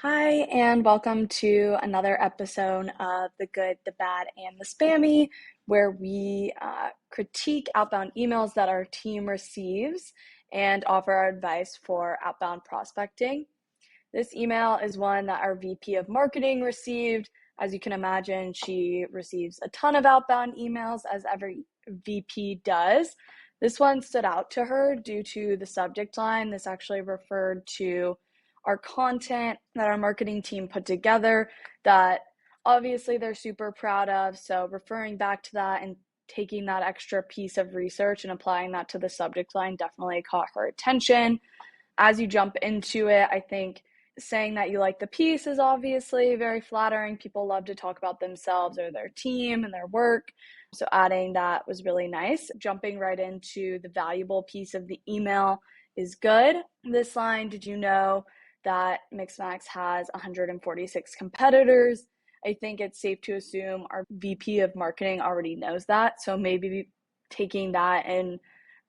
Hi, and welcome to another episode of The Good, the Bad, and the Spammy, where we critique outbound emails that our team receives and offer our advice for outbound prospecting. This email is one that our VP of Marketing received. As you can imagine, she receives a ton of outbound emails, as every VP does. This one stood out to her due to the subject line. This actually referred to our content that our marketing team put together that obviously they're super proud of. So referring back to that and taking that extra piece of research and applying that to the subject line definitely caught her attention. As you jump into it, I think saying that you like the piece is obviously very flattering. People love to talk about themselves or their team and their work. So adding that was really nice. Jumping right into the valuable piece of the email is good. This line, did you know that Mixmax has 146 competitors? I think it's safe to assume our VP of marketing already knows that. So maybe taking that and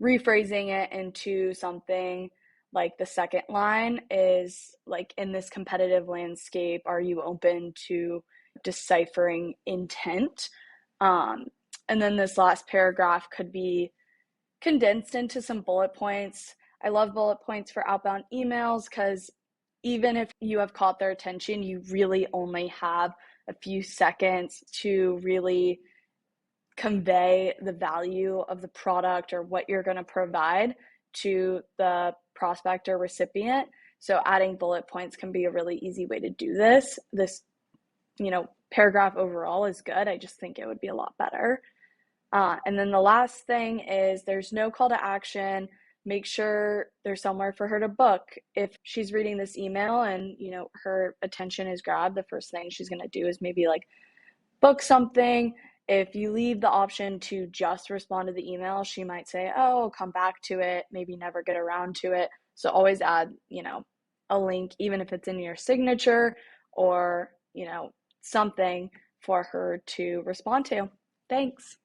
rephrasing it into something like the second line is like, in this competitive landscape, are you open to deciphering intent? And then this last paragraph could be condensed into some bullet points. I love bullet points for outbound emails because even if you have caught their attention, you really only have a few seconds to really convey the value of the product or what you're going to provide to the prospect or recipient. So adding bullet points can be a really easy way to do this. This, paragraph overall is good. I just think it would be a lot better. And then the last thing is there's no call to action. Make sure there's somewhere for her to book. If she's reading this email and, her attention is grabbed, the first thing she's going to do is maybe like book something. If you leave the option to just respond to the email, she might say, oh, I'll come back to it, maybe never get around to it. So always add, a link, even if it's in your signature or, something for her to respond to. Thanks.